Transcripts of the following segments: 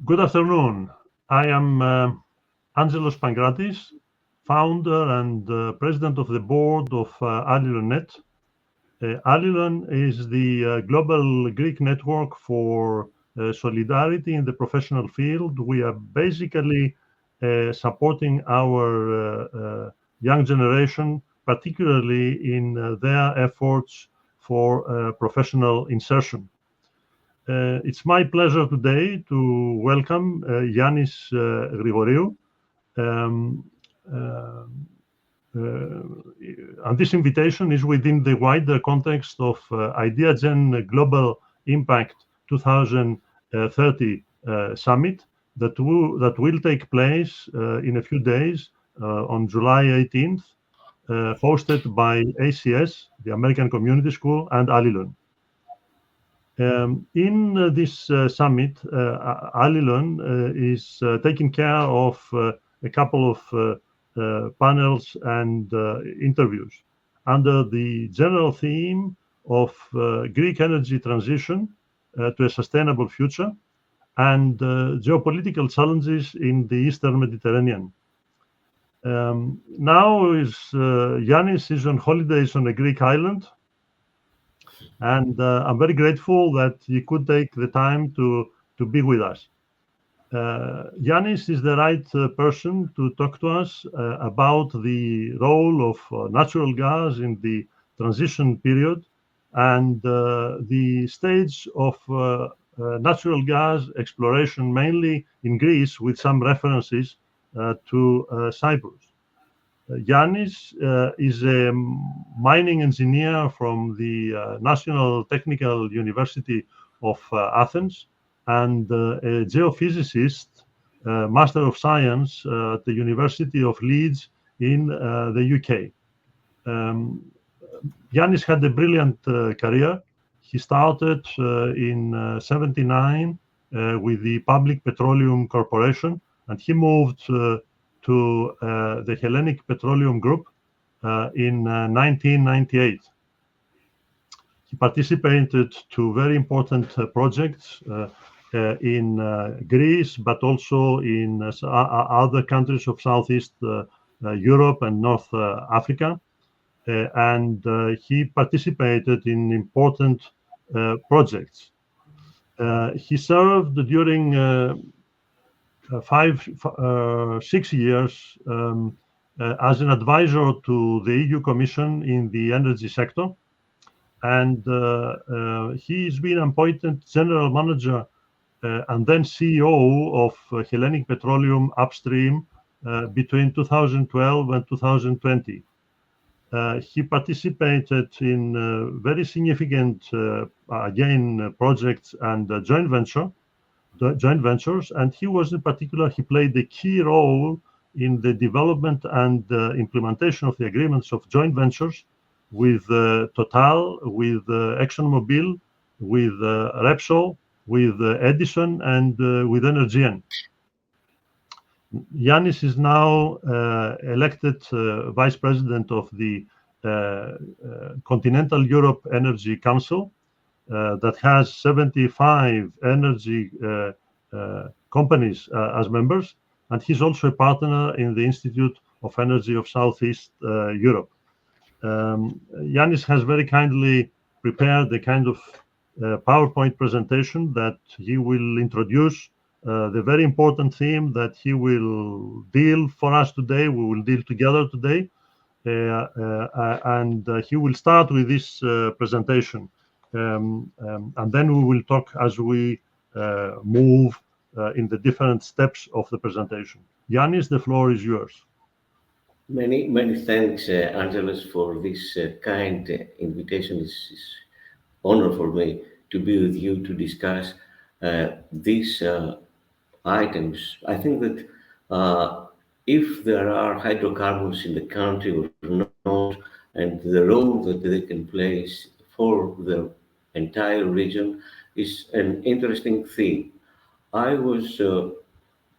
Good afternoon. I am Angelos Pangratis, founder and president of the board of Allylon.net. Allylon is the global Greek network for solidarity in the professional field. We are basically supporting our young generation, particularly in their efforts for professional insertion. It's my pleasure today to welcome Yannis Grigoriou. And this invitation is within the wider context of IdeaGen Global Impact 2030 Summit that will take place in a few days on July 18th, hosted by ACS, the American Community School, and Allylon. In this summit, Allylon is taking care of a couple of panels and interviews under the general theme of Greek energy transition to a sustainable future and geopolitical challenges in the Eastern Mediterranean. Now Yannis is on holidays on a Greek island, and I'm very grateful that he could take the time to be with us. Yannis is the right person to talk to us about the role of natural gas in the transition period and the stage of natural gas exploration, mainly in Greece, with some references to Cyprus. Yannis is a mining engineer from the National Technical University of Athens and a geophysicist, Master of Science at the University of Leeds in the UK. Yannis had a brilliant career. He started in '79 with the Public Petroleum Corporation, and he moved to the Hellenic Petroleum Group in 1998. He participated to very important projects in Greece, but also in other countries of Southeast Europe and North Africa. And he participated in important projects. He served during 6 years as an advisor to the EU Commission in the energy sector, and he's been appointed general manager and then CEO of Hellenic Petroleum Upstream between 2012 and 2020. He participated in very significant, projects and joint ventures, and he was in particular, he played a key role in the development and implementation of the agreements of joint ventures with Total, with Exxon Mobil, with Repsol, with Edison, and with Northern Aegean. Yannis is now elected vice president of the Continental Europe Energy Council, that has 75 energy companies as members, and he's also a partner in the Institute of Energy of Southeast Europe. Yannis has very kindly prepared the kind of PowerPoint presentation that he will introduce the very important theme that he will deal for us today. We will deal together today, and he will start with this presentation. And then we will talk as we move in the different steps of the presentation. Yannis, the floor is yours. Many thanks, Angelos, for this kind invitation. It's honor for me to be with you to discuss these items. I think that if there are hydrocarbons in the country or not, and the role that they can play for the entire region is an interesting thing. I was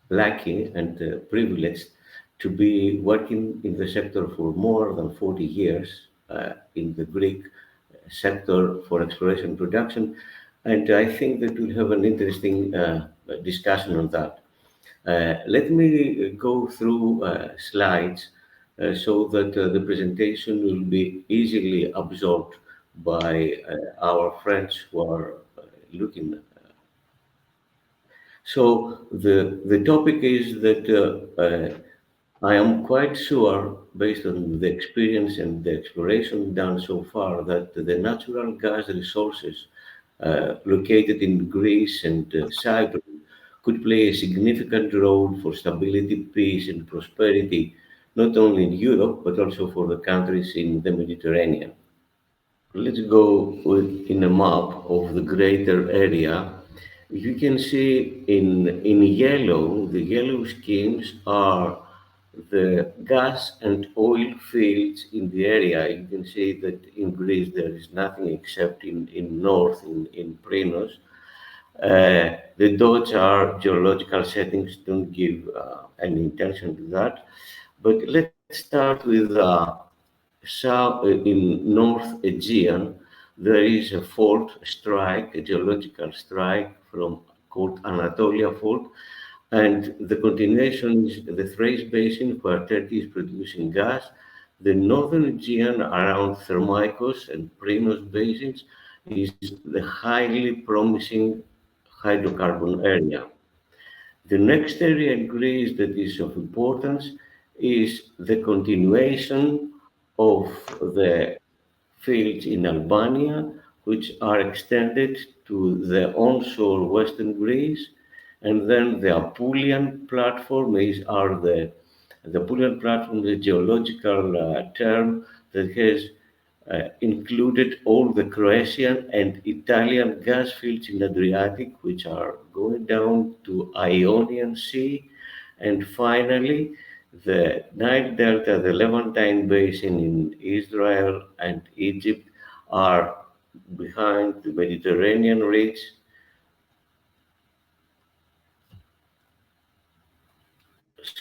lucky and privileged to be working in the sector for more than 40 years in the Greek sector for exploration and production. and I think that we'll have an interesting discussion on that. Let me go through slides so that the presentation will be easily absorbed by our friends who are looking. So the topic is that I am quite sure, based on the experience and the exploration done so far, that the natural gas resources located in Greece and Cyprus could play a significant role for stability, peace, and prosperity, not only in Europe, but also for the countries in the Mediterranean. Let's go in a map of the greater area. You can see in yellow, the yellow schemes are the gas and oil fields in the area. You can see that in Greece there is nothing except in north, in Prinos. The dots are geological settings, don't give any intention to that. But let's start with south, in North Aegean, there is a fault strike, a geological strike from called Anatolia Fault, and the continuation is the Thrace Basin, where Turkey is producing gas, the Northern Aegean around Thermaikos and Prinos basins is the highly promising hydrocarbon area. The next area in Greece that is of importance is the continuation of the fields in Albania, which are extended to the onshore western Greece, and then the Apulian platform the Apulian platform, the geological term that has included all the Croatian and Italian gas fields in Adriatic, which are going down to Ionian Sea, and finally the Nile Delta, the Levantine Basin in Israel and Egypt are behind the Mediterranean ridge.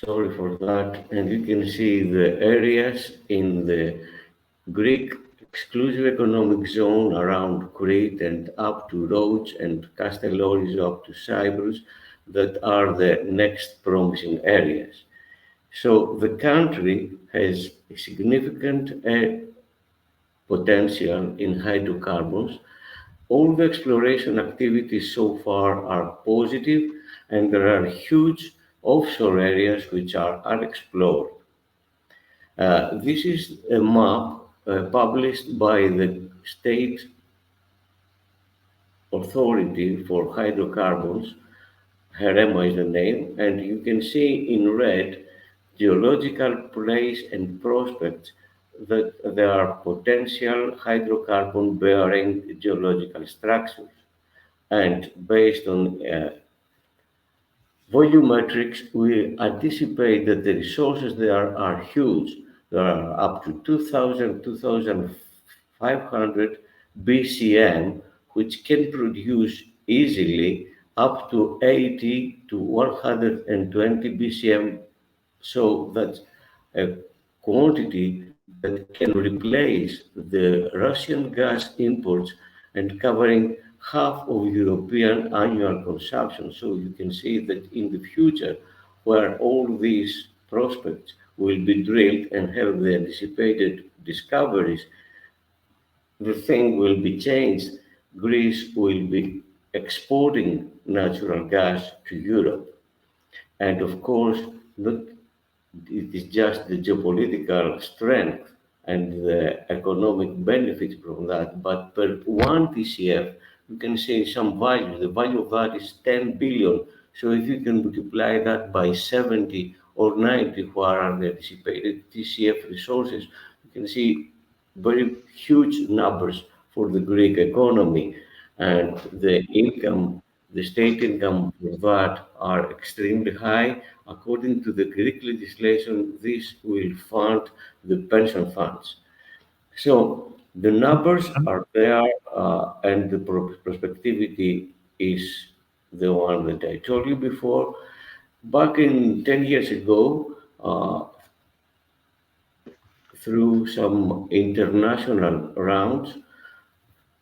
Sorry for that. And you can see the areas in the Greek exclusive economic zone around Crete and up to Rhodes and Castelloris up to Cyprus that are the next promising areas. So the country has a significant potential in hydrocarbons. All the exploration activities so far are positive, and there are huge offshore areas which are unexplored. This is a map published by the State Authority for Hydrocarbons. HEREMA is the name, and you can see in red geological plays and prospects that there are potential hydrocarbon bearing geological structures. And based on volumetrics, we anticipate that the resources there are huge. There are up to 2,000, 2,500 BCM, which can produce easily up to 80 to 120 BCM. So that's a quantity that can replace the Russian gas imports and covering half of European annual consumption. So you can see that in the future, where all these prospects will be drilled and have the anticipated discoveries, the thing will be changed. Greece will be exporting natural gas to Europe. And of course, not it is just the geopolitical strength and the economic benefits from that. But per 1 TCF, you can say some value. The value of that is 10 billion. So if you can multiply that by 70 or 90, what are the anticipated TCF resources, you can see very huge numbers for the Greek economy. And the state income for that are extremely high. According to the Greek legislation, this will fund the pension funds. So the numbers are there, and the prospectivity is the one that I told you before. Back in 10 years ago, through some international rounds,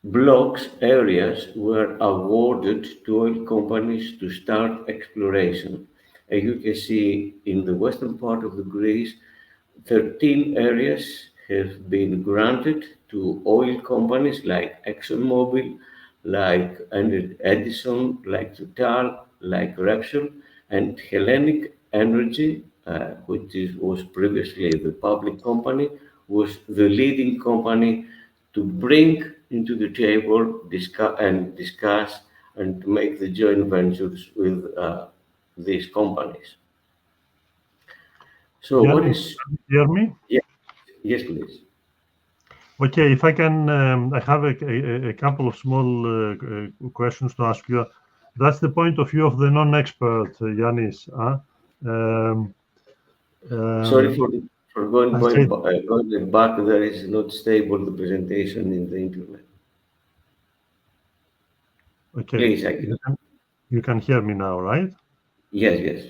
blocks areas were awarded to oil companies to start exploration. And you can see in the western part of the Greece, 13 areas have been granted to oil companies like Exxon Mobil, like Edison, like Total, like Repsol, and Hellenic Energy, was previously the public company, was the leading company to bring into the table, discuss and make the joint ventures with these companies. So what Yannis, is, can you hear me? yes, yes, please. Okay, if I can, I have a couple of small questions to ask you. That's the point of view of the non-expert, Yannis. Um, Sorry um, for going, I said, going back. There is not stable the presentation in the internet. okay, Please, I can. you can hear me now, right? Yes, yes,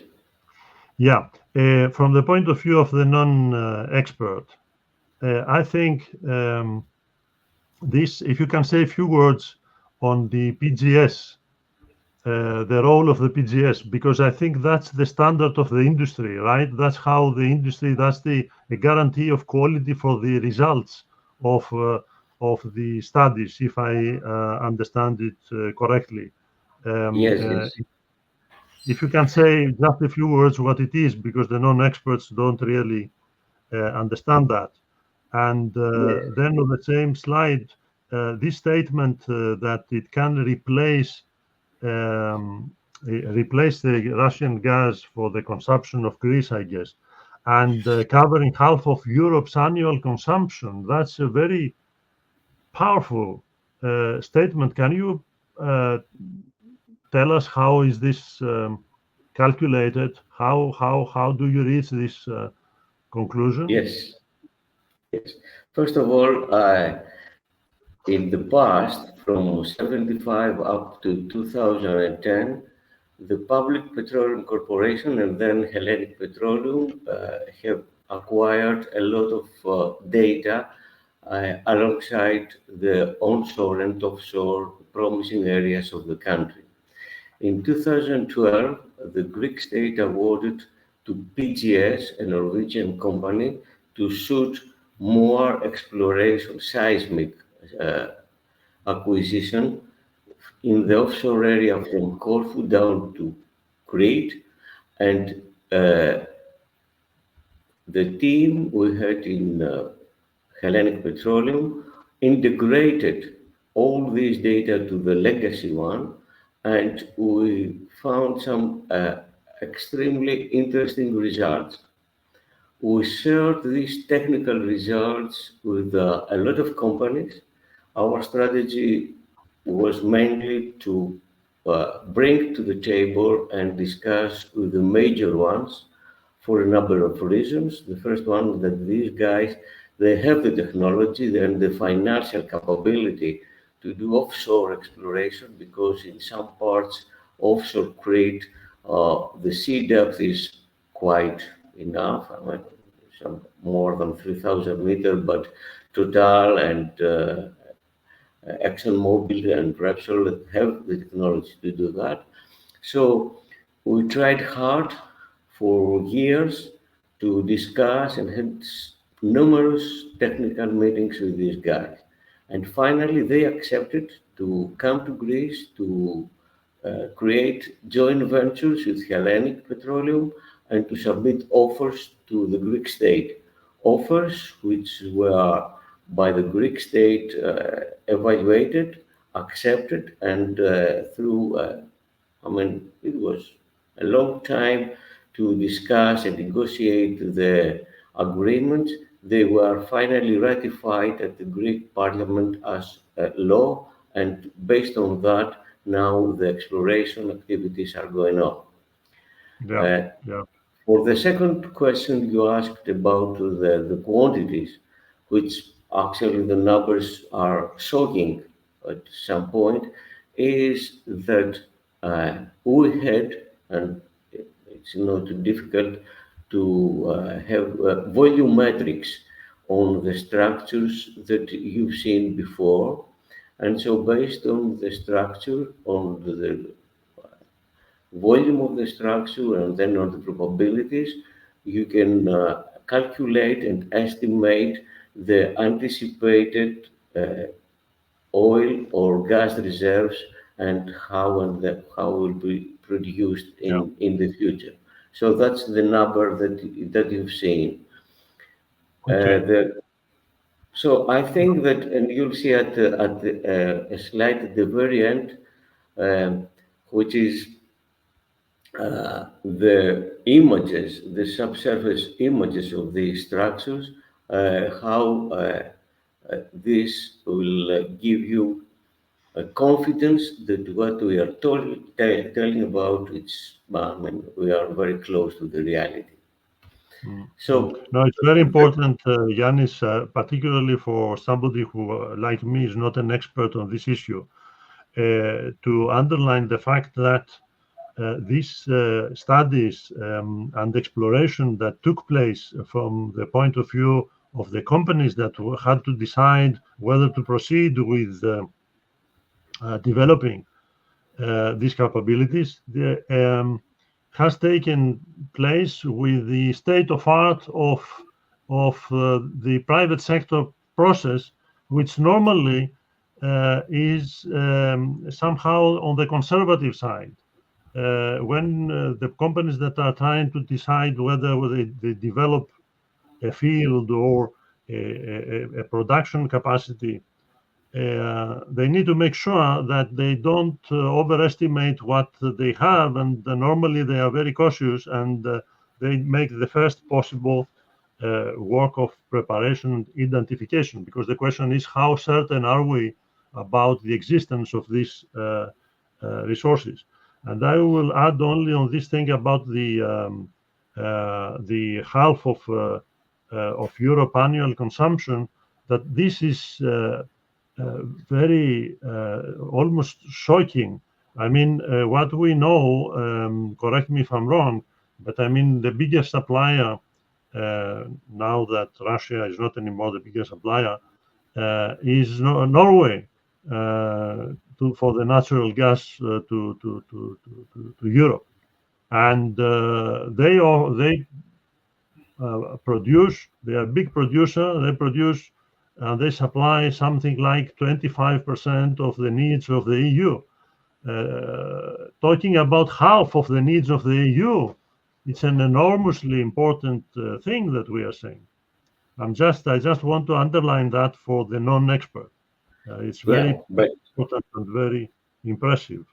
Yeah. From the point of view of the non-expert, I think this, if you can say a few words on the PGS, the role of the PGS, because I think that's the standard of the industry, right? That's how the industry, that's the a guarantee of quality for the results of the studies, if I understand it correctly. Um, yes, uh, yes, if you can say just a few words what it is, because the non-experts don't really understand that. And yes, then on the same slide, this statement that it can um, replace the Russian gas for the consumption of Greece, I guess, and covering half of Europe's annual consumption. That's a very powerful statement. Can you tell us how is this calculated? How do you reach this conclusion? yes, yes. First of all, in the past, from 75 up to 2010, the Public Petroleum Corporation and then Hellenic Petroleum have acquired a lot of data alongside the onshore and offshore promising areas of the country. In 2012, the Greek state awarded to PGS, a Norwegian company, to shoot more exploration seismic uh, acquisition in the offshore area from Corfu down to Crete, and the team we had in Hellenic Petroleum integrated all these data to the legacy one, and we found some extremely interesting results. We shared these technical results with a lot of companies. Our strategy was mainly to bring to the table and discuss with the major ones for a number of reasons. The first one that these guys, they have the technology and the financial capability to do offshore exploration, because in some parts offshore Crete, the sea depth is quite enough. I mean, some more than 3,000 meters, but Total and Exxon Mobil and Repsol have the technology to do that. So we tried hard for years to discuss and had numerous technical meetings with these guys. And finally, they accepted to come to Greece to create joint ventures with Hellenic Petroleum and to submit offers to the Greek state. Offers which were by the Greek state evaluated, accepted, and through, I mean, it was a long time to discuss and negotiate the agreements. They were finally ratified at the Greek parliament as law, and based on that, now the exploration activities are going on. Yeah, Uh, yeah. for the second question you asked about the quantities, which actually the numbers are shocking at some point, is that we had, and it's not difficult to have volumetrics on the structures that you've seen before. And so based on the structure, on the volume of the structure, and then on the probabilities, you can calculate and estimate the anticipated oil or gas reserves and how will be produced Yeah. in the future. So that's the number that you've seen. Okay. So I think that, and you'll see a slide at the very end, which is the images, the subsurface images of these structures, how this will give you confidence that what we are telling about, we are very close to the reality. So, No, it's very important, Yannis, particularly for somebody who, like me, is not an expert on this issue, to underline the fact that these studies and exploration that took place from the point of view of the companies that had to decide whether to proceed with developing these capabilities has taken place with the state of art of the private sector process, which normally is somehow on the conservative side. When the companies that are trying to decide whether they develop a field or a production capacity, they need to make sure that they don't overestimate what they have, and normally they are very cautious, and they make the first possible work of preparation and identification, because the question is, how certain are we about the existence of these resources? And I will add only on this thing about the half of Europe annual consumption, that this is very almost shocking. I mean, what we know, correct me if I'm wrong, but I mean, the biggest supplier, now that Russia is not anymore the biggest supplier, is Norway for the natural gas to Europe. And they produce, they are a big producer, they produce, they supply something like 25% of the needs of the EU. Talking about half of the needs of the EU, it's an enormously important thing that we are saying. I just want to underline that for the non-expert. It's yeah, very but important and very impressive.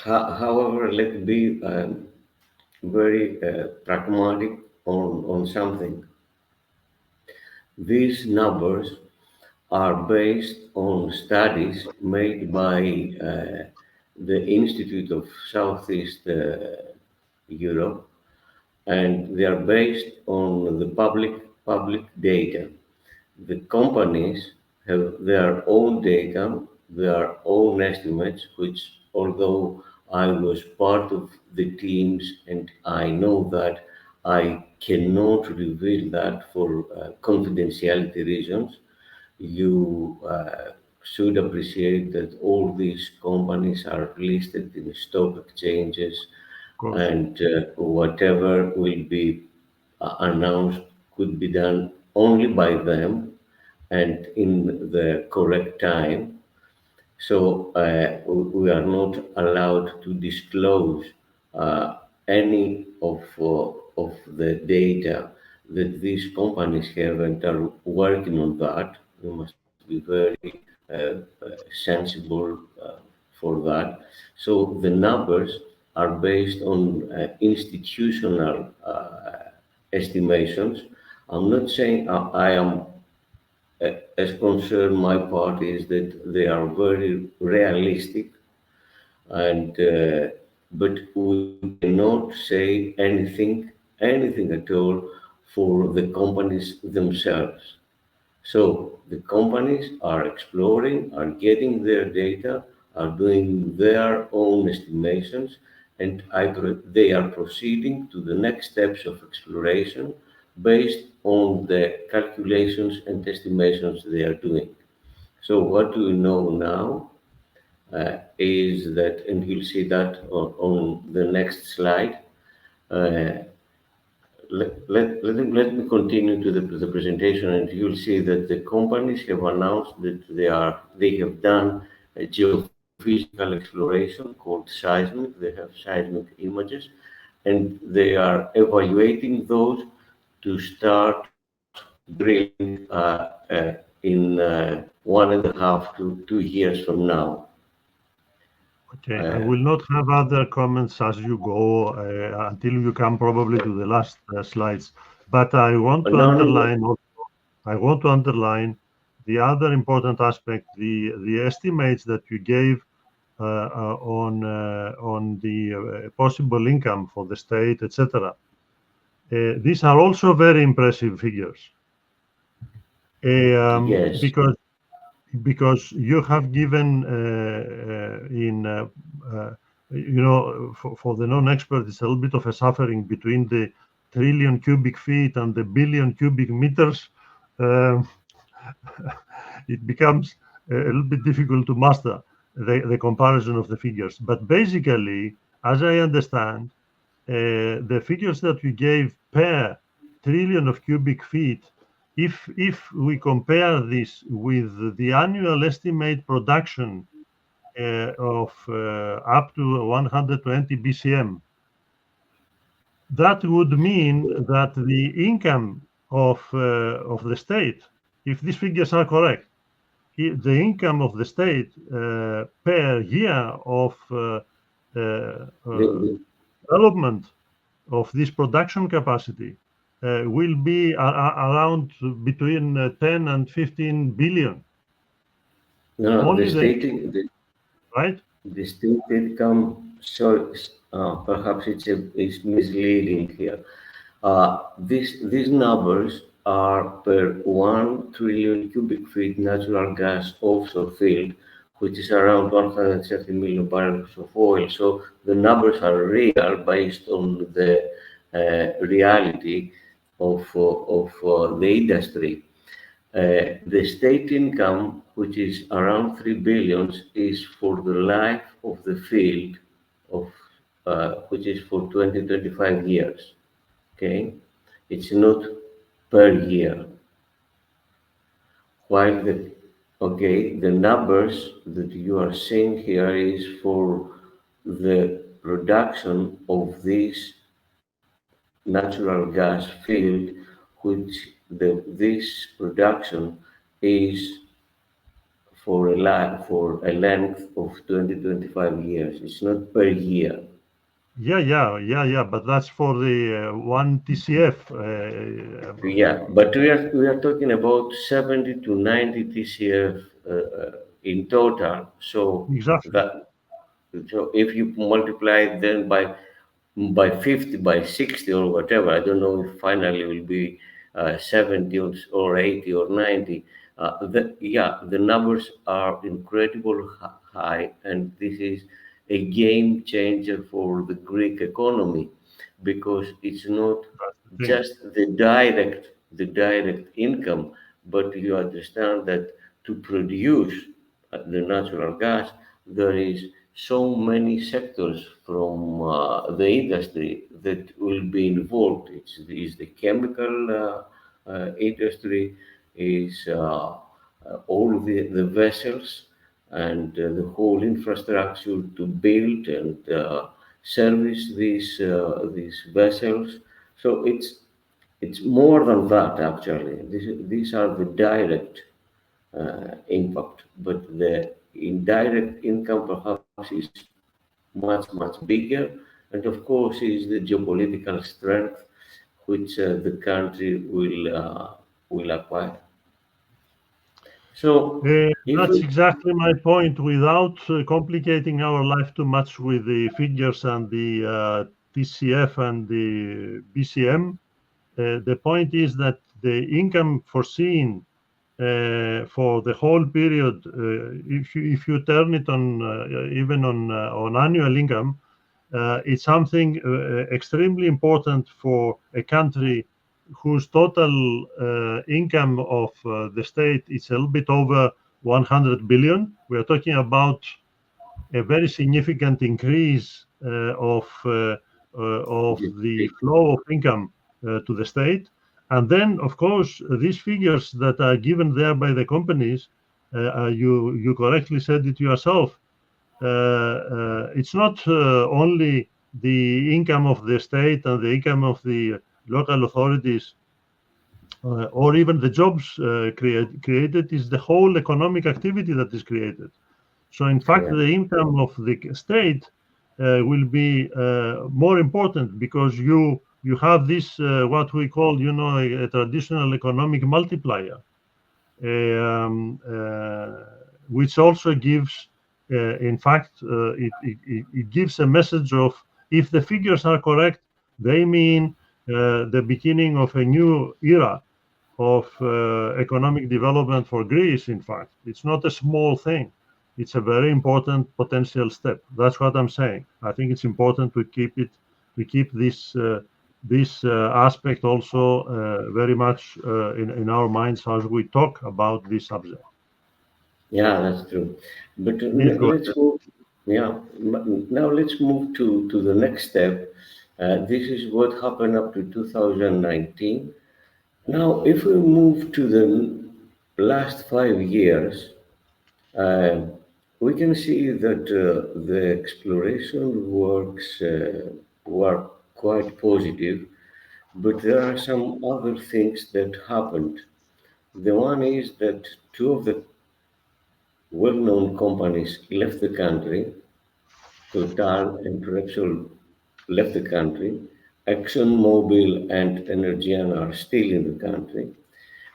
however, let's be very pragmatic on something. These numbers are based on studies made by the Institute of Southeast Europe, and they are based on the public data. The companies have their own data, their own estimates, which, although I was part of the teams and I know that, I cannot reveal that for confidentiality reasons. You should appreciate that all these companies are listed in stock exchanges, Of course. and whatever will be announced could be done only by them and in the correct time. So we are not allowed to disclose any of the data that these companies have and are working on that. We must be very sensible for that. So the numbers are based on institutional estimations. I'm not saying I am as concerned. My part is that they are very realistic, and but we cannot say anything at all for the companies themselves. So the companies are exploring, are getting their data, are doing their own estimations, and they are proceeding to the next steps of exploration based on the calculations and estimations they are doing. So what we know now is that, and you'll see that on the next slide. Uh, let me continue to the presentation, and you'll see that the companies have announced that they have done a geophysical exploration called seismic. They have seismic images, and they are evaluating those to start drilling in 1.5 to 2 years from now. Okay, I will not have other comments as you go until you come probably to the last slides. But I want to No, underline. I want to underline the other important aspect: the estimates that you gave on the possible income for the state, etc. These are also very impressive figures, yes. because you have given for the non-expert, it's a little bit of a suffering between the trillion cubic feet and the billion cubic meters. It becomes a little bit difficult to master the comparison of the figures. But basically, as I understand, the figures that we gave per trillion of cubic feet, if we compare this with the annual estimate production of up to 120 BCM, that would mean that the income of the state, if these figures are correct, the income of the state per year of development of this production capacity will be around between 10 and 15 billion. No, Only right? The state income, so perhaps it's misleading here. These numbers are per 1 trillion cubic feet natural gas offshore field, which is around 130 million barrels of oil. So the numbers are real based on the reality of the industry. The state income, which is around 3 billion, is for the life of the field, which is for 20-25 years. Okay, it's not per year. While the numbers that you are seeing here is for the production of this natural gas field, which this production is for a length of 20-25 years. It's not per year. Yeah. But that's for the 1 TCF. Yeah, but we are talking about 70 to 90 TCF in total. So Exactly. so if you multiply then by 50, by 60 or whatever, I don't know if finally it will be 70 or 80 or 90. The numbers are incredible high, and this is a game changer for the Greek economy, because it's not just the direct income, but you understand that to produce the natural gas, there is so many sectors from the industry that will be involved. It's the chemical industry, is all the vessels and the whole infrastructure to build and service these vessels. So it's more than that actually. These are the direct impact, but the indirect income perhaps is much bigger, and of course is the geopolitical strength which the country will acquire. So if That's we, exactly my point. Without complicating our life too much with the figures and the TCF and the BCM, the point is that the income foreseen for the whole period, if you turn it on even on annual income, it's something extremely important for a country whose total income of the state is a little bit over 100 billion. We are talking about a very significant increase of the flow of income to the state. And then, of course, these figures that are given there by the companies, you correctly said it yourself. It's not only the income of the state and the income of the local authorities, or even the jobs created, is the whole economic activity that is created. So, in fact, the income of the state will be more important, because you have this what we call, a traditional economic multiplier, which also gives, in fact, it gives a message of, if the figures are correct, they mean the beginning of a new era of economic development for Greece. In fact, it's not a small thing. It's a very important potential step. That's what I'm saying. I think it's important to keep this aspect also very much in our minds as we talk about this subject. Yeah, that's true. But Please go let's ahead. move. Yeah, now let's move to the next step. This is what happened up to 2019. Now, if we move to the last 5 years, uh, we can see that the exploration works were quite positive, but there are some other things that happened. The one is that two of the well-known companies left the country. Total and Repsol left the country. Exxon Mobil and Energian are still in the country,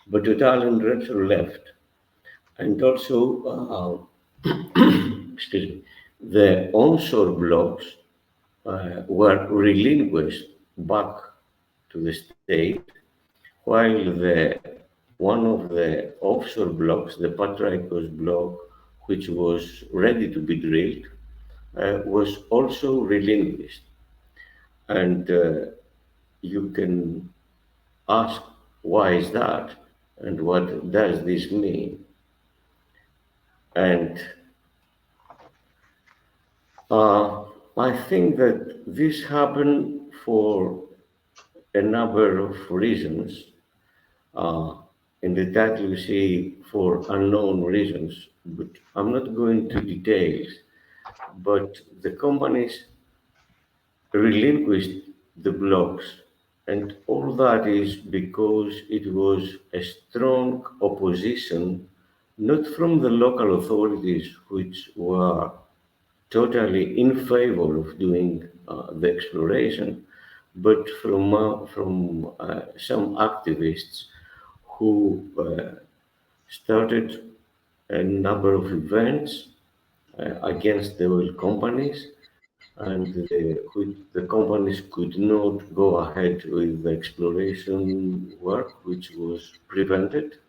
but Total and Repsol left. And also, excuse me, the onshore blocks were relinquished back to the state, while the one of the offshore blocks, the Patrikos block, which was ready to be drilled, was also relinquished. And you can ask, why is that? And what does this mean? And I think that this happened for a number of reasons. Uh, in the title, you see for unknown reasons, but I'm not going to details. But the companies relinquished the blocks, and all that is because it was a strong opposition, not from the local authorities, which were totally in favor of doing the exploration, but from some activists who started a number of events against the oil companies, and the companies could not go ahead with the exploration work, which was prevented.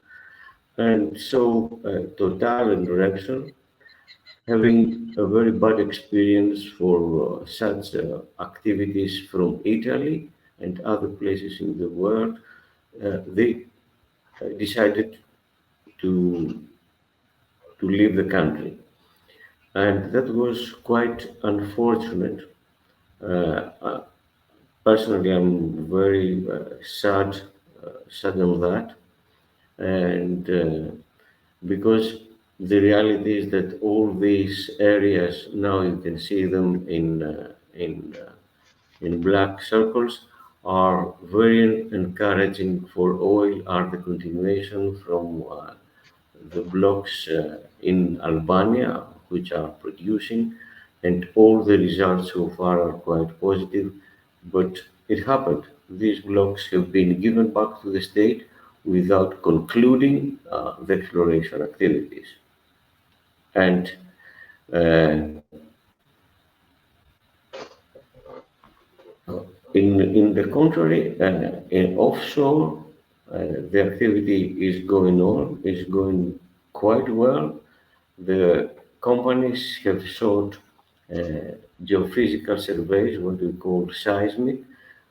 And so Total and Repsol, having a very bad experience for such activities from Italy and other places in the world, they decided to leave the country, and that was quite unfortunate. Uh, Personally, I'm very sad on that, and because the reality is that all these areas now you can see them in black circles are very encouraging for oil. Are the continuation from the blocks in Albania, which are producing, and all the results so far are quite positive. But it happened. These blocks have been given back to the state without concluding the exploration activities. And uh, in the contrary, in offshore, the activity is going quite well. The companies have sought geophysical surveys, what we call seismic,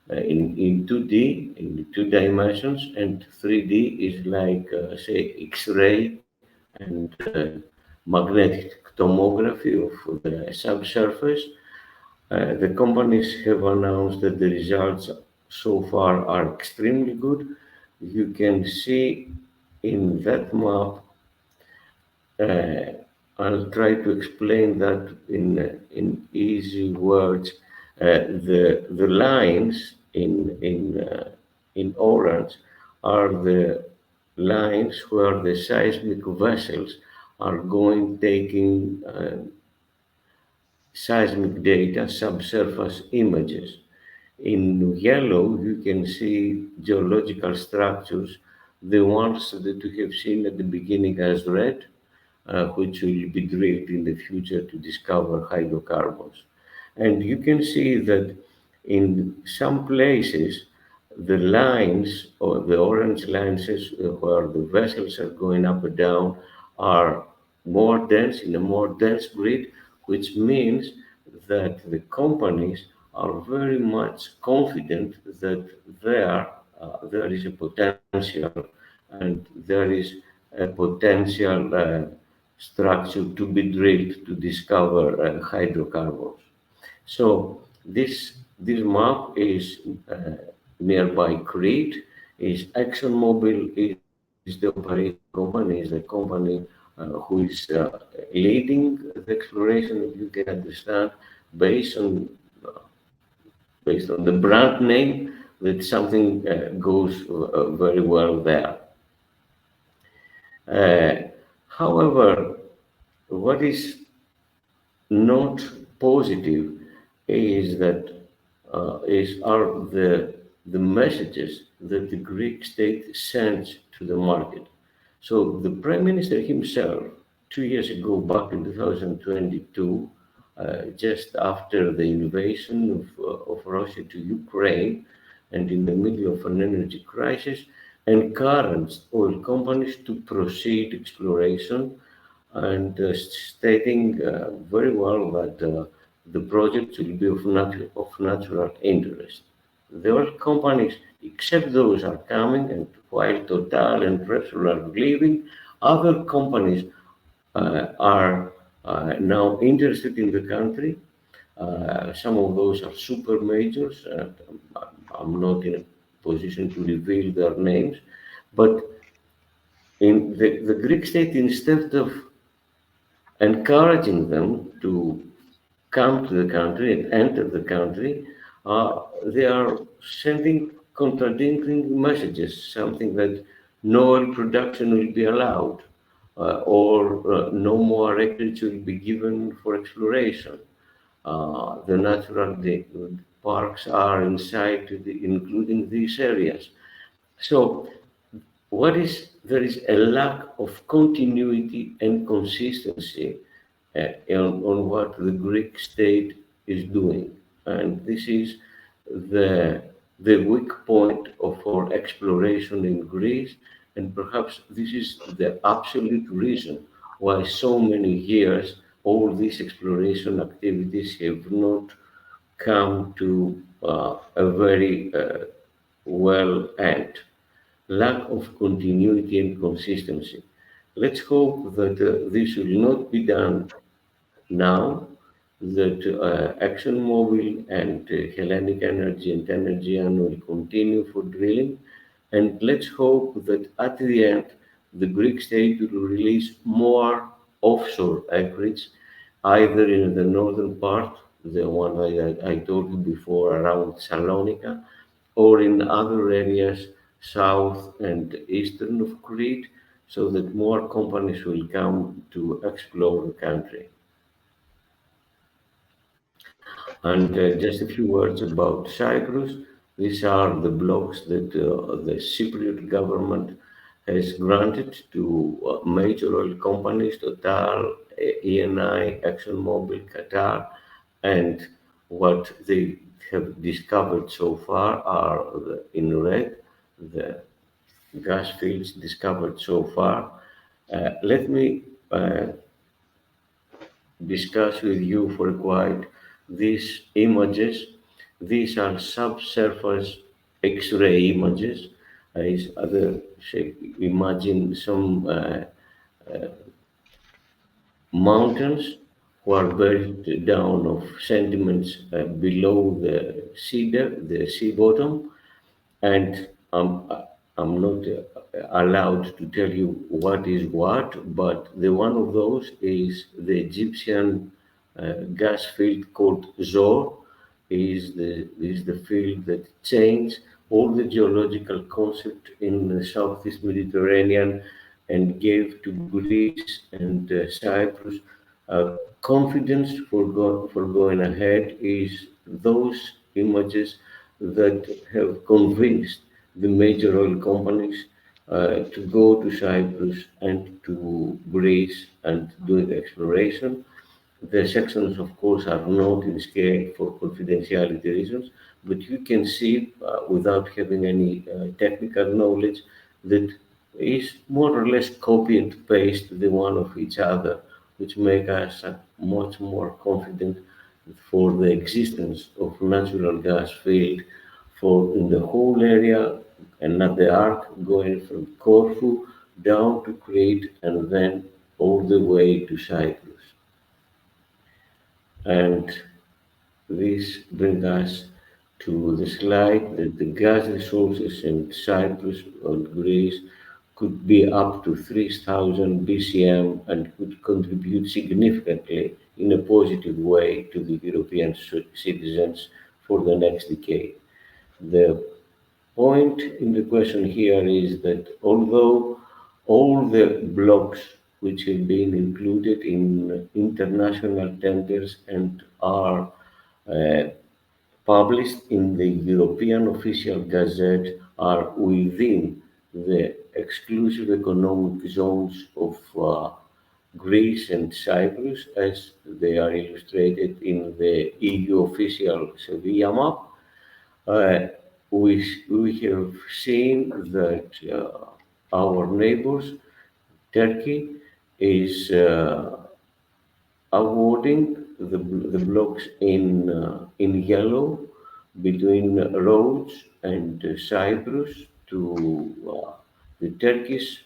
in 2D, in 2 dimensions, and 3D is like, say, X-ray and magnetic tomography of the subsurface. The companies have announced that the results so far are extremely good. You can see in that map, I'll try to explain that in easy words. The lines in orange are the lines where the seismic vessels are going taking seismic data, subsurface images. In yellow, you can see geological structures, the ones that you have seen at the beginning as red, which will be drilled in the future to discover hydrocarbons. And you can see that in some places, the lines or the orange lines where the vessels are going up and down are more dense, in a more dense grid, which means that the companies are very much confident that there is a potential and there is a potential structure to be drilled to discover hydrocarbons. So this map is nearby Crete. Is Exxon Mobil is the operating company, is the company who is leading the exploration. You can understand based on based on the brand name that something goes very well there. However, what is not positive is that are the messages that the Greek state sends to the market. So the Prime Minister himself, 2 years ago, back in 2022, just after the invasion of Russia to Ukraine, and in the middle of an energy crisis, encouraged oil companies to proceed exploration and stating very well that the project will be of natural interest. The oil companies, except those are coming, and while Total and Repsol are leaving, other companies are now interested in the country. Some of those are super majors. I'm not in a position to reveal their names, but in the Greek state, instead of encouraging them to come to the country and enter the country, they are sending contradicting messages, something that no oil production will be allowed, or no more acreage will be given for exploration. The natural parks are inside, including these areas. So there is a lack of continuity and consistency on what the Greek state is doing, and this is the weak point of our exploration in Greece, and perhaps this is the absolute reason why so many years all these exploration activities have not come to a very well end. Lack of continuity and consistency. Let's hope that this will not be done now, that Exxon Mobil and Hellenic Energy and Energean will continue for drilling. And let's hope that at the end, the Greek state will release more offshore acreage, either in the northern part, the one I told you before, around Salonika, or in other areas south and eastern of Crete, so that more companies will come to explore the country. And just a few words about Cyprus. These are the blocks that the Cypriot government has granted to major oil companies, Total, ENI, Exxon Mobil, Qatar, and what they have discovered so far are in red, the gas fields discovered so far. Let me discuss with you for quite these images. These are subsurface X-ray images. Is other shape. Imagine some mountains who are buried down of sediments below the sea bottom, and I'm not allowed to tell you what is what, but the one of those is the Egyptian gas field called Zor, is the field that changed all the geological concept in the Southeast Mediterranean and gave to Greece and Cyprus confidence for going ahead. Is those images that have convinced the major oil companies to go to Cyprus and to Greece and doing exploration. The sections, of course, are not in scale for confidentiality reasons, but you can see without having any technical knowledge that is more or less copy and paste the one of each other, which make us much more confident for the existence of natural gas field for in the whole area and not the arc going from Corfu down to Crete and then all the way to Cyprus. And this brings us to the slide that the gas resources in Cyprus and Greece could be up to 3,000 BCM and could contribute significantly in a positive way to the European citizens for the next decade. The point in the question here is that although all the blocks which have been included in international tenders and are uh, published in the European Official Gazette are within the exclusive economic zones of Greece and Cyprus, as they are illustrated in the EU official Sevilla map. Uh, we have seen that our neighbors, Turkey, is awarding the blocks in yellow between Rhodes and Cyprus to the Turkish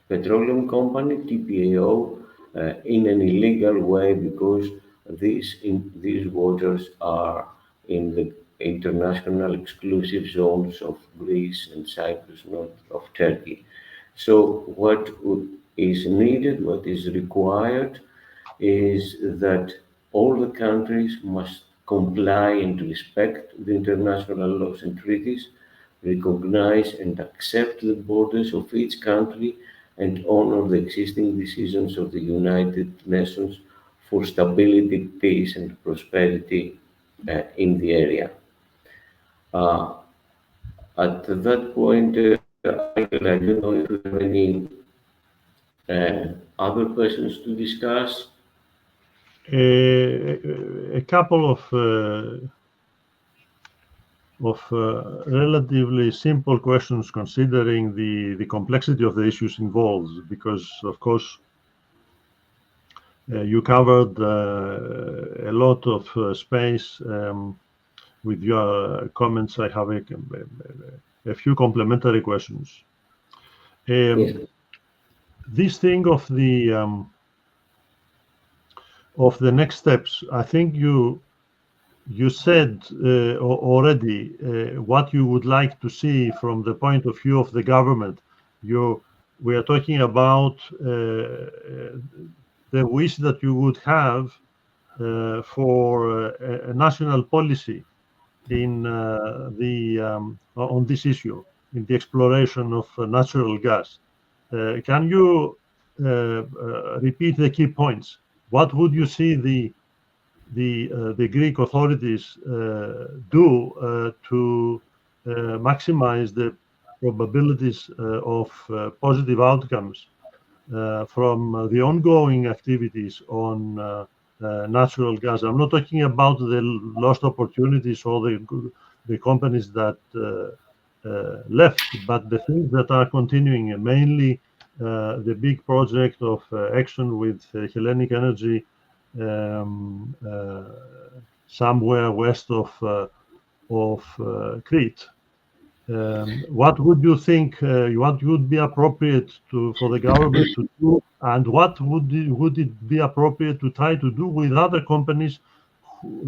petroleum company TPAO in an illegal way because these waters are in the international exclusive zones of Greece and Cyprus, not of Turkey. So what is needed, what is required is that all the countries must comply and respect the international laws and treaties, recognize and accept the borders of each country, and honor the existing decisions of the United Nations for stability, peace, and prosperity in the area. Uh, at that point, Michael, I don't know if you have any other questions to discuss. A couple of relatively simple questions considering the complexity of the issues involved, because of course you covered a lot of space with your comments. I have a few complementary questions. Yes. This thing of the next steps, I think you said already what you would like to see from the point of view of the government. We are talking about the wish that you would have for a national policy in on this issue, in the exploration of natural gas. Can you repeat the key points? What would you see the Greek authorities do to maximize the probabilities of positive outcomes from the ongoing activities on natural gas? I'm not talking about the lost opportunities or the companies that left, but the things that are continuing, mainly the big project of Exxon with Hellenic Energy somewhere west of Crete. What would you think? What would be appropriate for the government to do, and what would it be appropriate to try to do with other companies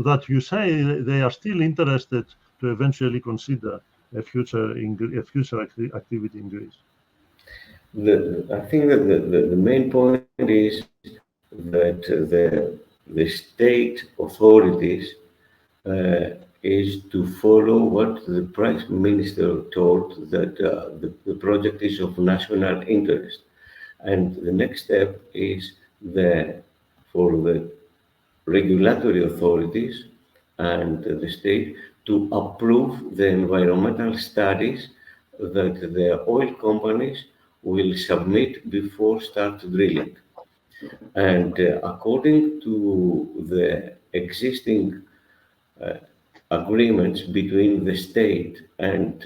that you say they are still interested to eventually consider a future activity in Greece? I think that the main point is that the state authorities is to follow what the Prime Minister told, that the project is of national interest. And the next step is for the regulatory authorities and the state to approve the environmental studies that the oil companies will submit before start drilling. And according to the existing agreements between the state and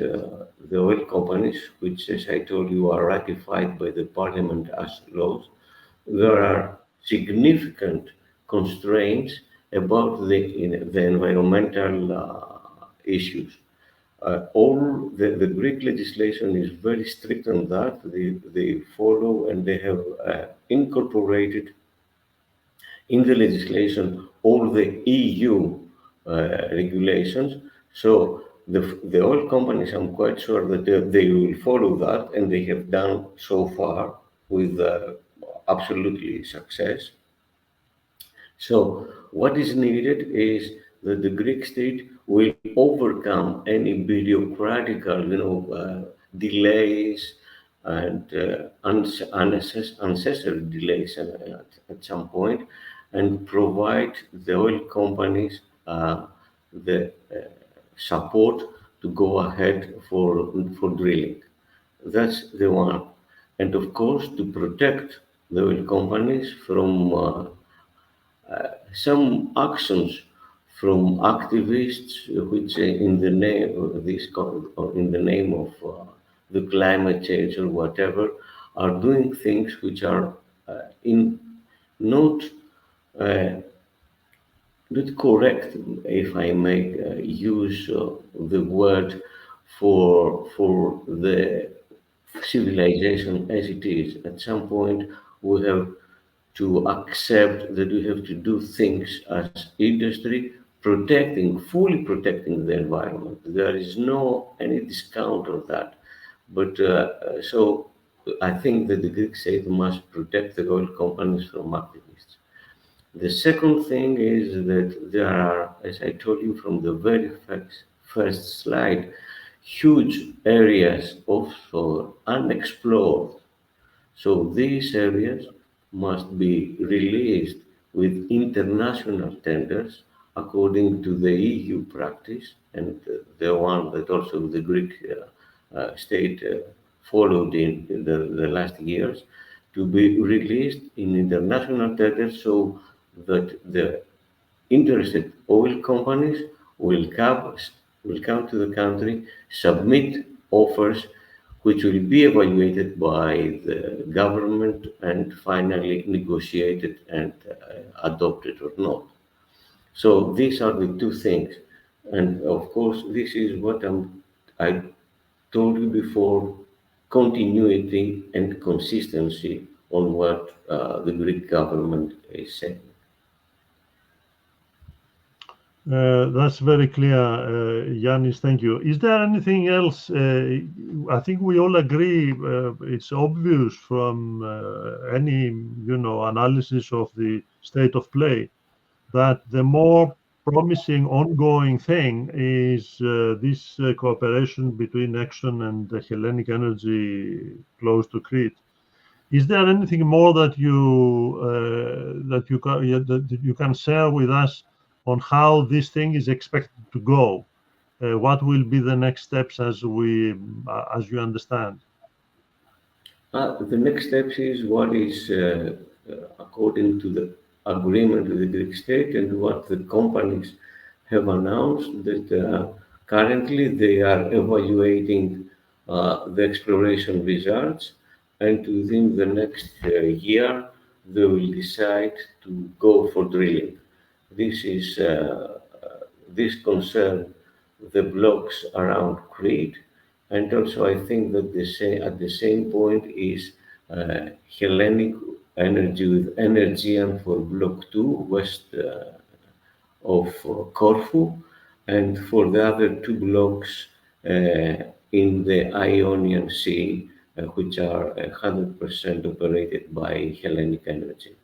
the oil companies, which, as I told you, are ratified by the parliament as laws, there are significant constraints about the environmental issues. All the Greek legislation is very strict on that. They follow and they have incorporated in the legislation all the EU regulations. So the oil companies, I'm quite sure that they will follow that, and they have done so far with absolutely success. So what is needed is that the Greek state will overcome any bureaucratical, delays and unnecessary delays at some point, and provide the oil companies the support to go ahead for drilling. That's the one. And of course, to protect the oil companies from some actions from activists, which in the name of or in the name of the climate change or whatever, are doing things which are in not not correct, if I may use the word for the civilization as it is. At some point, we have to accept that we have to do things as industry, fully protecting the environment. There is no any discount on that. But so I think that the Greek state must protect the oil companies from activists. The second thing is that there are, as I told you from the very first slide, huge areas offshore unexplored. So these areas must be released with international tenders according to the EU practice, and the one that also the Greek state followed in the last years, to be released in international tenders so that the interested oil companies will come to the country, submit offers which will be evaluated by the government and finally negotiated and adopted or not. So these are the two things. And of course, this is what I told you before, continuity and consistency on what the Greek government is saying. That's very clear, Yannis. Thank you. Is there anything else? I think we all agree. It's obvious from any, analysis of the state of play that the more promising ongoing thing is this cooperation between Exxon and the Hellenic Energy close to Crete. Is there anything more that you can share with us on how this thing is expected to go? What will be the next steps as you understand? The next steps is what is according to the agreement with the Greek state and what the companies have announced, that currently they are evaluating the exploration results, and within the next year they will decide to go for drilling. This concern the blocks around Crete, And also, I think that at the same point is Hellenic energy with Energean for Block 2, west of Corfu, and for the other two blocks in the Ionian Sea, which are 100% operated by Hellenic energy.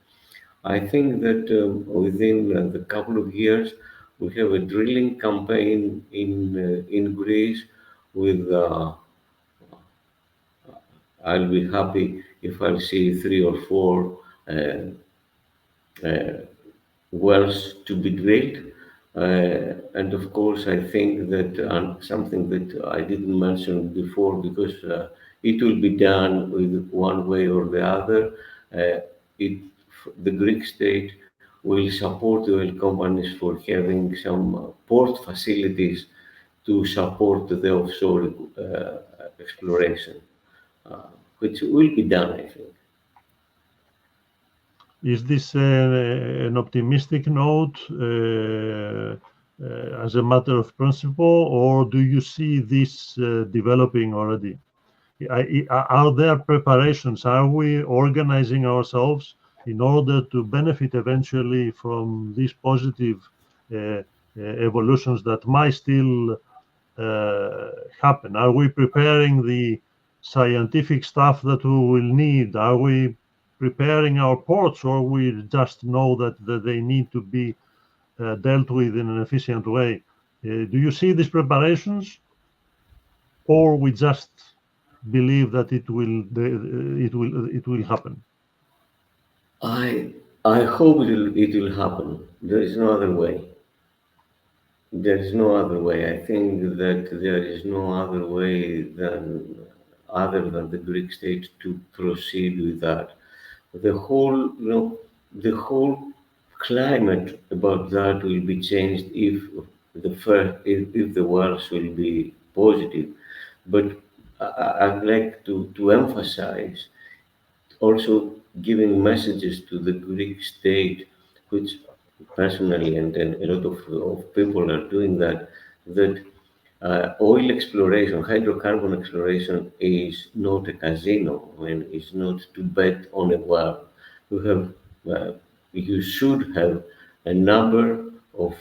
I think that within the couple of years, we have a drilling campaign in Greece with I'll be happy if I see 3 or 4 uh, uh, wells to be drilled. And of course, I think that something that I didn't mention before, because it will be done with one way or the other. Uh, it, the Greek state will support the oil companies for having some port facilities to support the offshore exploration, uh, which will be done, I think. Is this an optimistic note as a matter of principle, or do you see this developing already? Are there preparations? Are we organizing ourselves in order to benefit eventually from these positive evolutions that might still happen? Are we preparing the scientific stuff that we will need? Are we preparing our ports, or we just know that they need to be dealt with in an efficient way? Do you see these preparations, or we just believe that it will happen? I hope it will happen. There is no other way. There is no other way. I think that there is no other way other than the Greek state to proceed with that. The whole, the whole climate about that will be changed if the wells will be positive. But I'd like to emphasize also giving messages to the Greek state, which personally and a lot of people are doing that oil exploration, hydrocarbon exploration is not a casino, and it's not to bet on a well. You have, you should have a number of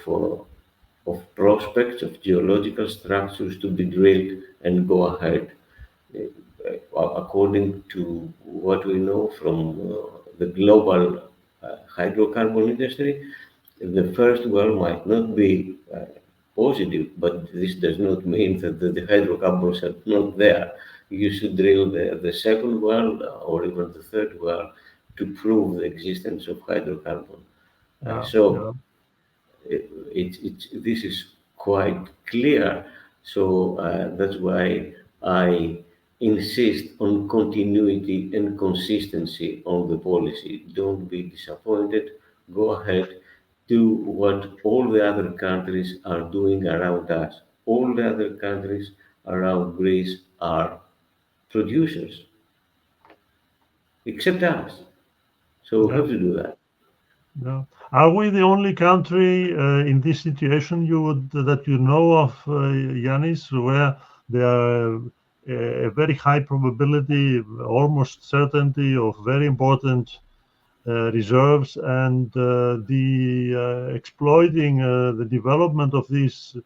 prospects of geological structures to be drilled and go ahead. According to what we know from the global hydrocarbon industry, the first well might not be positive, but this does not mean that the hydrocarbons are not there. You should drill the second well or even the third well to prove the existence of hydrocarbon. Yeah, So this is quite clear. So that's why I insist on continuity and consistency on the policy. Don't be disappointed. Go ahead, do what all the other countries are doing around us. All the other countries around Greece are producers, except us. So we yeah, have to do that. yeah. Are we the only country in this situation that you know of, Yanis, where there are a very high probability, almost certainty of very important reserves, and the exploiting the development of this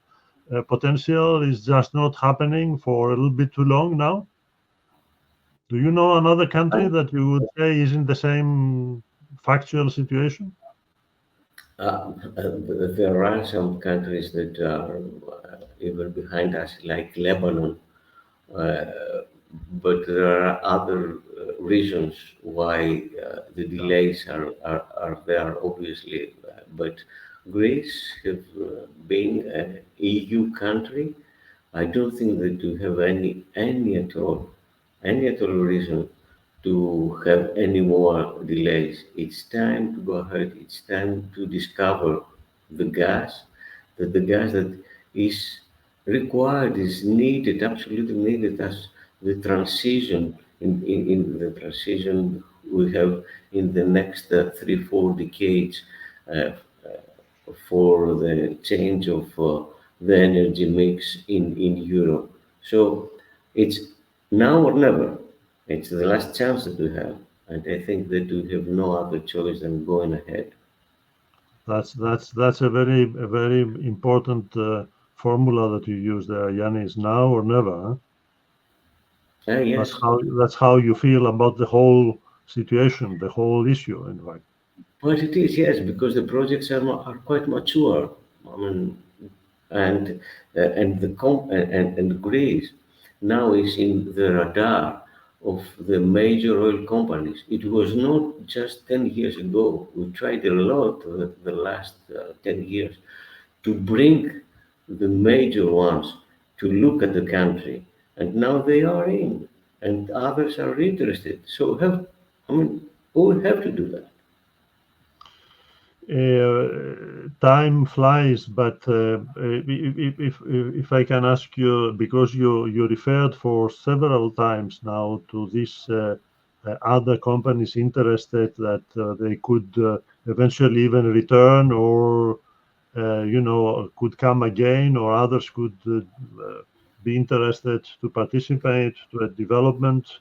potential is just not happening for a little bit too long now? Do you know another country that you would say is in the same factual situation? There are some countries that are even behind us, like Lebanon, uh, but there are other reasons why the delays are there, obviously. But Greece have been an EU country. I don't think that you have any at all reason to have any more delays. It's time to go ahead. It's time to discover the gas, the gas that is required, is needed, absolutely needed as the transition in the transition we have in the next 3-4 decades uh, for the change of the energy mix in Europe. So It's now or never. It's the last chance that we have, and I think that we have no other choice than going ahead. That's a very important formula that you use there, Yannis. Now or never. Huh? Yes, That's how you feel about the whole situation, the whole issue, in fact. but it is, yes, because the projects are quite mature. I mean, and Greece now is in the radar of the major oil companies. It was not just 10 years ago. We tried a lot the last 10 years to bring the major ones to look at the country, and now they are in, and others are interested. So I mean, we have to do that. Time flies, but if I can ask you, because you referred for several times now to these other companies interested that they could eventually even return, or could come again, or others could be interested to participate to a development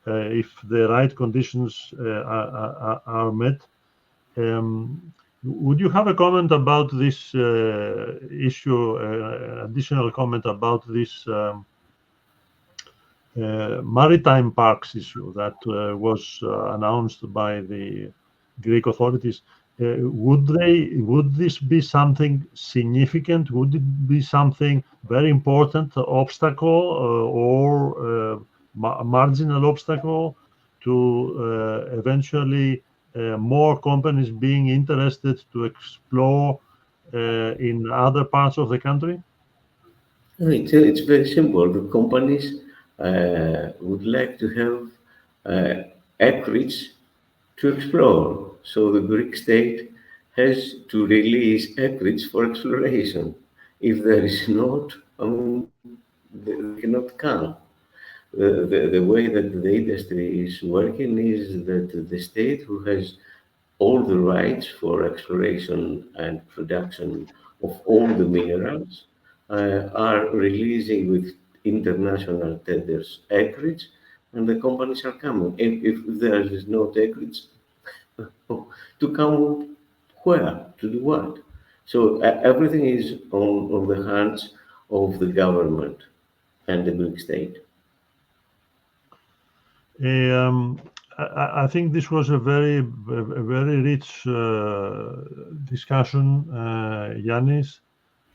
if the right conditions are met. Would you have a comment about this issue, additional comment about this maritime parks issue that was announced by the Greek authorities? Would this be something significant? Would it be something very important obstacle or marginal obstacle to eventually more companies being interested to explore in other parts of the country? No, it's very simple. The companies would like to have acreage to explore. So the Greek state has to release acreage for exploration. If there is not, I mean, they cannot come. The way that the industry is working is that the state, who has all the rights for exploration and production of all the minerals, are releasing with international tenders acreage, and the companies are coming. If there is no acreage, to come where? To do what? So everything is on the hands of the government and the Greek state. Um, I think this was a very rich discussion, Yannis.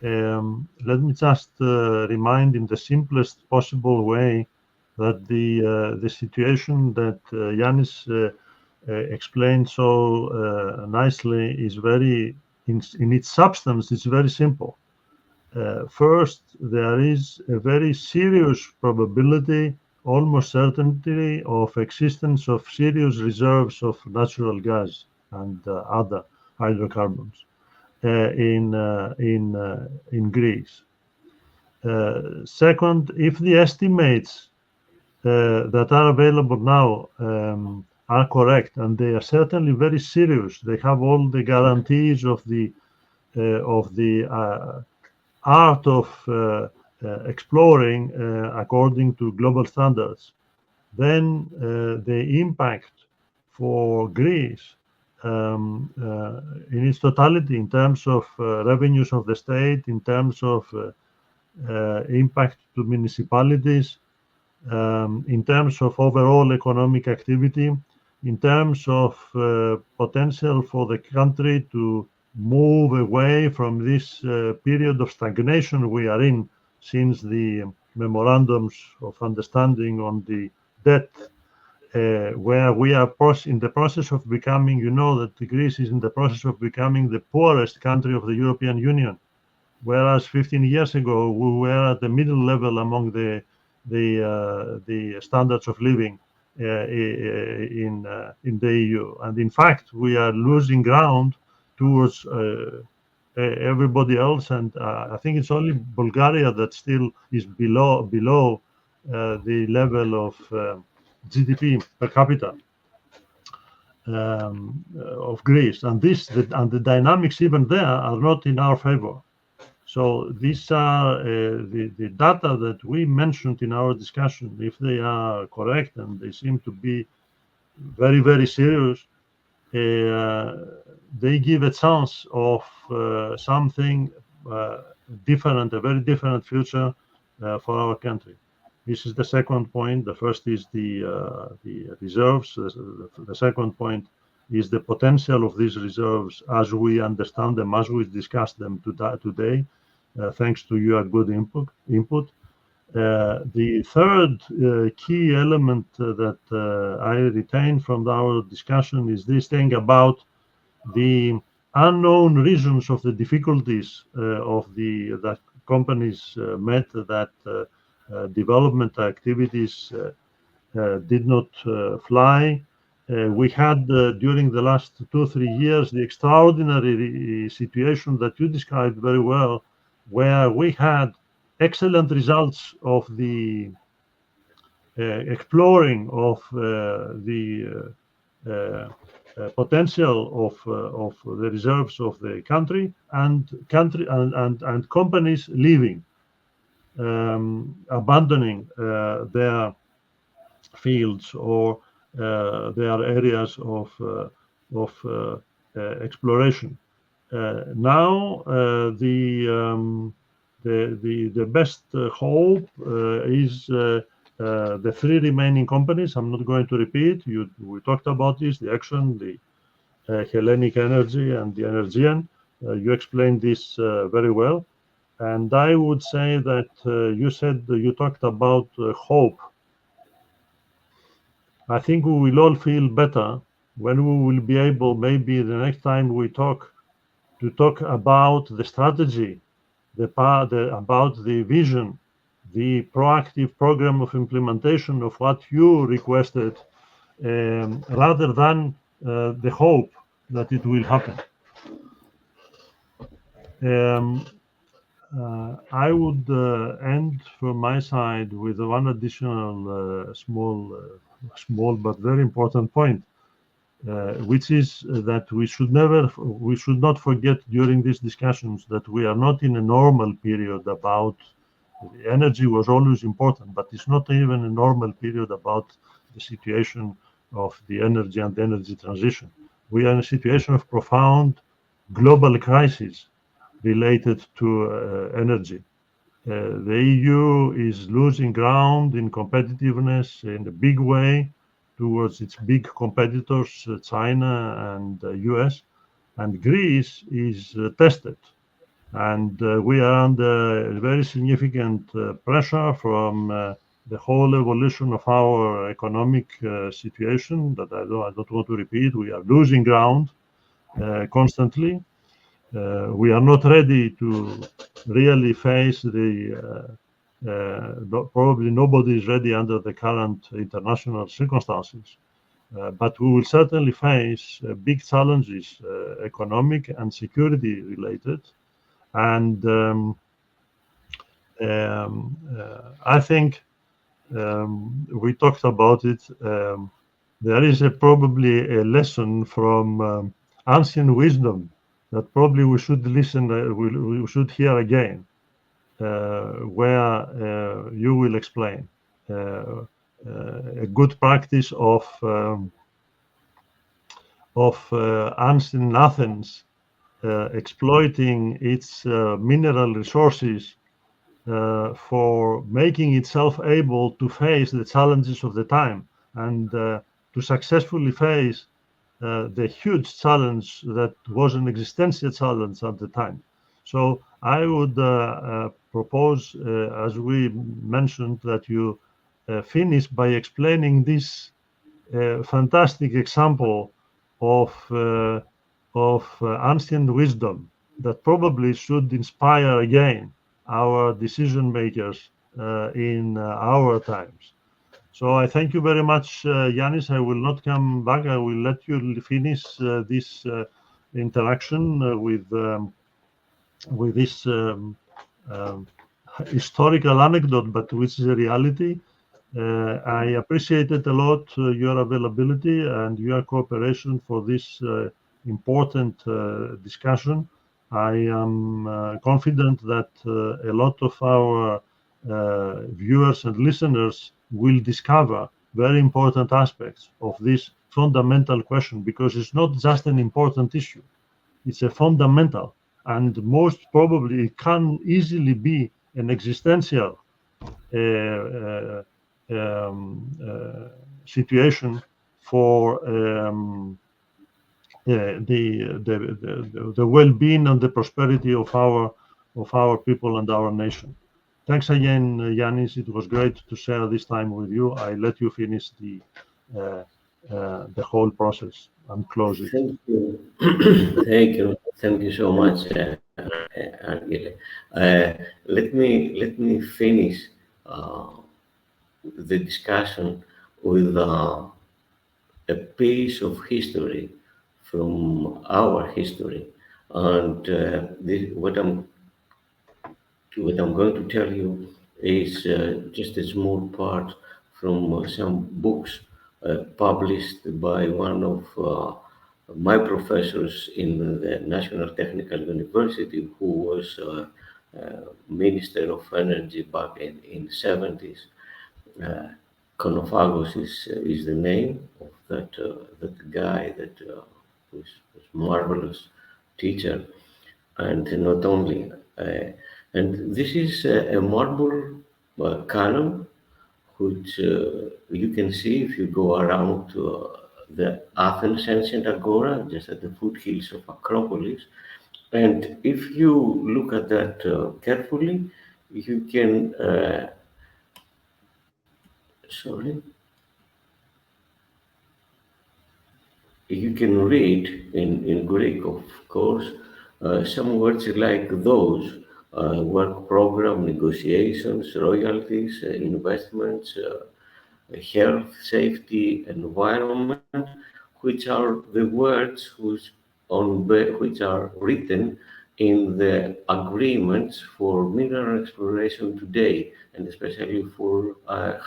Let me just remind in the simplest possible way that the situation that Yannis explained so nicely is in its substance, it's very simple. First, there is a very serious probability, almost certainty, of existence of serious reserves of natural gas and other hydrocarbons in Greece. Second, if the estimates that are available now are correct, and they are certainly very serious, they have all the guarantees of the art of exploring according to global standards, then the impact for Greece in its totality, in terms of revenues of the state, in terms of impact to municipalities, in terms of overall economic activity, in terms of potential for the country to move away from this period of stagnation we are in since the memorandums of understanding on the debt, where we are in the process of becoming, that Greece is in the process of becoming the poorest country of the European Union, whereas 15 years ago we were at the middle level among the standards of living in the EU, and in fact we are losing ground towards everybody else, and I think it's only Bulgaria that still is below the level of GDP per capita of Greece, and the dynamics even there are not in our favor. So these are the data that we mentioned in our discussion. If they are correct, and they seem to be very, very serious, they give a chance of something different, a very different future for our country. This is the second point. The first is the reserves. The second point is the potential of these reserves as we understand them, as we discussed them today, thanks to your good input. The third key element that I retain from our discussion is this thing about the unknown reasons of the difficulties that companies met, that development activities did not fly. We had during the last 2-3 years the extraordinary situation that you described very well, where we had excellent results of the exploring of the potential of the reserves of the country, and companies leaving, abandoning their fields or their areas of exploration. Now the best hope is the three remaining companies. I'm not going to repeat. We talked about this: the Exxon, the Hellenic Energy, and the Energean. You explained this very well, and I would say that you talked about hope. I think we will all feel better when we will be able, maybe the next time we talk, to talk about the strategy, about the vision, the proactive program of implementation of what you requested, rather than the hope that it will happen. I would end from my side with one additional small but very important point, which is that we should not forget during these discussions that we are not in a normal period. About energy was always important, but it's not even a normal period about the situation of the energy and the energy transition. We are in a situation of profound global crisis related to energy. The EU is losing ground in competitiveness in a big way towards its big competitors, China and US, and Greece is tested. And we are under very significant pressure from the whole evolution of our economic situation that I don't want to repeat. We are losing ground constantly. We are not ready to really face probably nobody is ready under the current international circumstances. But we will certainly face big challenges, economic and security related. And I think we talked about it. There is probably a lesson from ancient wisdom that probably we should listen, we should hear again, where you will explain a good practice of ancient Athens exploiting its mineral resources for making itself able to face the challenges of the time and to successfully face the huge challenge that was an existential challenge at the time. So I would propose, as we mentioned, that you finish by explaining this fantastic example of ancient wisdom that probably should inspire again our decision makers in our times. So I thank you very much, Yannis. I will not come back. I will let you finish this interaction with this historical anecdote, but which is a reality. I appreciated a lot your availability and your cooperation for this important discussion. I am confident that a lot of our viewers and listeners will discover very important aspects of this fundamental question, because it's not just an important issue, it's a fundamental, and most probably it can easily be an existential situation for the well-being and the prosperity of our people and our nation. Thanks again, Yannis. It was great to share this time with you. I let you finish the whole process and close it. Thank you. Thank you so much, Angele. Let me finish the discussion with a piece of history from our history, and what I'm going to tell you is just a small part from some books published by one of my professors in the National Technical University, who was Minister of Energy back in 70s. Konofagos is the name of that guy that was marvelous teacher, and not only. And this is a marble column, which you can see if you go around the Athens ancient agora, just at the foothills of Acropolis. And if you look at that carefully, you can, sorry, you can read in Greek, of course, some words like those: work program, negotiations, royalties, investments, health, safety, environment, which are the words which are written in the agreements for mineral exploration today, and especially for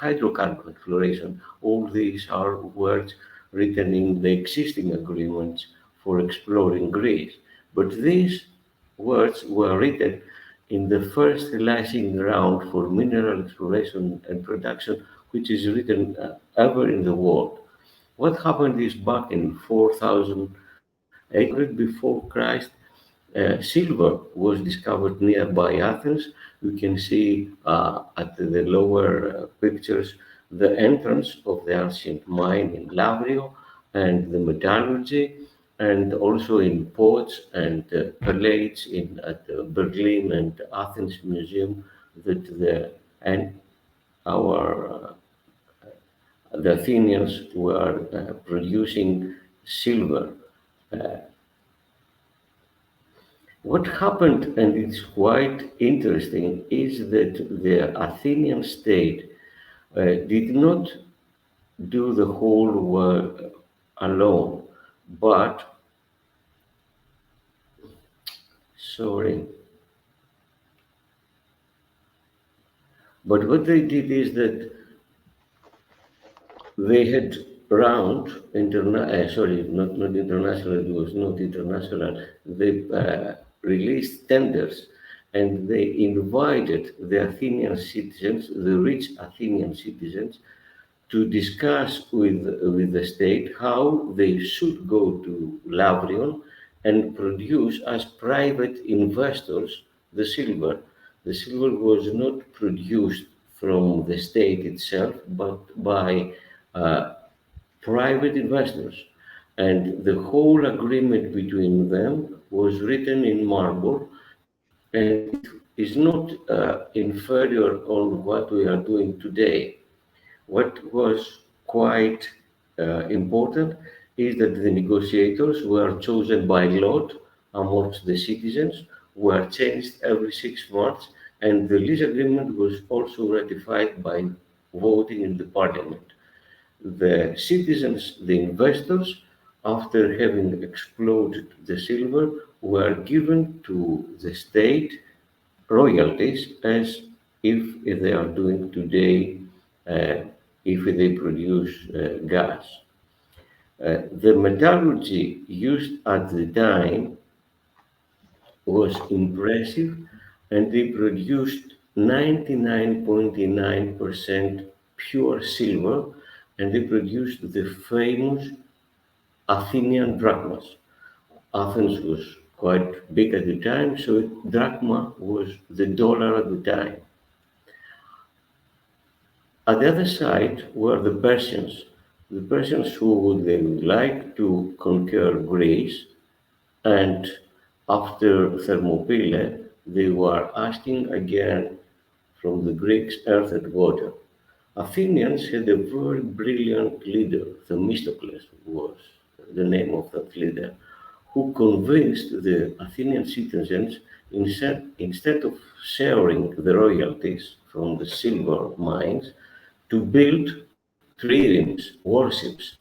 hydrocarbon exploration. All these are words written in the existing agreements for exploring Greece. But these words were written in the first licensing round for mineral exploration and production, which is written ever in the world. What happened is back in 4800 before Christ, silver was discovered nearby Athens. You can see at the lower pictures the entrance of the ancient mine in Lavrio and the metallurgy, and also in ports and pallets at the Berlin and Athens Museum that our the Athenians were producing silver. What happened, and it's quite interesting, is that the Athenian state did not do the whole work alone, but, what they did is that they had round, not international, it was not international, they released tenders, and they invited the Athenian citizens, the rich Athenian citizens, to discuss with the state how they should go to Lavrion and produce as private investors the silver. The silver was not produced from the state itself, but by private investors. And the whole agreement between them was written in marble, and it is not inferior on what we are doing today. What was quite important is that the negotiators were chosen by lot amongst the citizens, were changed every 6 months, and the lease agreement was also ratified by voting in the parliament. The citizens, the investors, after having exploited the silver, were given to the state royalties as if they are doing today, if they produce gas. The metallurgy used at the time was impressive, and they produced 99.9% pure silver, and they produced the famous Athenian drachmas. Athens was quite big at the time, so drachma was the dollar at the time. At the other side were the Persians who would like to conquer Greece, and after Thermopylae, they were asking again from the Greeks earth and water. Athenians had a very brilliant leader, Themistocles was the name of that leader, who convinced the Athenian citizens instead of sharing the royalties from the silver mines to build triremes, warships,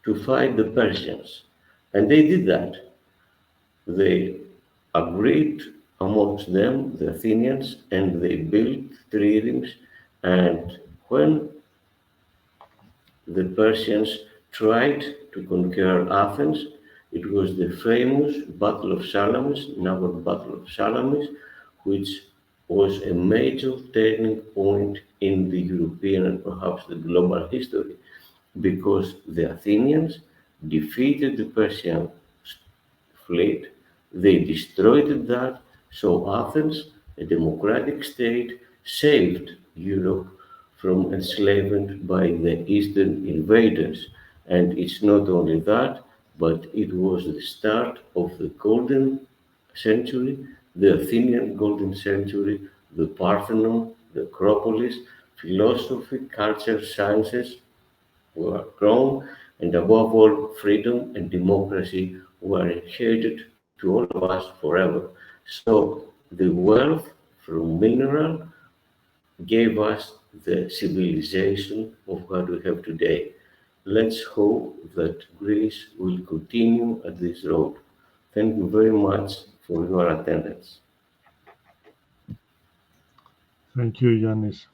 to fight the Persians. And they did that. They agreed amongst them, the Athenians, and they built triremes. And when the Persians tried to conquer Athens, it was the famous Battle of Salamis, naval Battle of Salamis, which was a major turning point in the European and perhaps the global history, because the Athenians defeated the Persian fleet, they destroyed that, so Athens, a democratic state, saved Europe from enslavement by the Eastern invaders. And it's not only that, but it was the start of the golden century, the Athenian golden century, the Parthenon, the Acropolis, philosophy, culture, sciences were grown, and above all, freedom and democracy were inherited to all of us forever. So the wealth from mineral gave us the civilization of what we have today. Let's hope that Greece will continue at this road. Thank you very much for your attendance. Thank you, Yannis.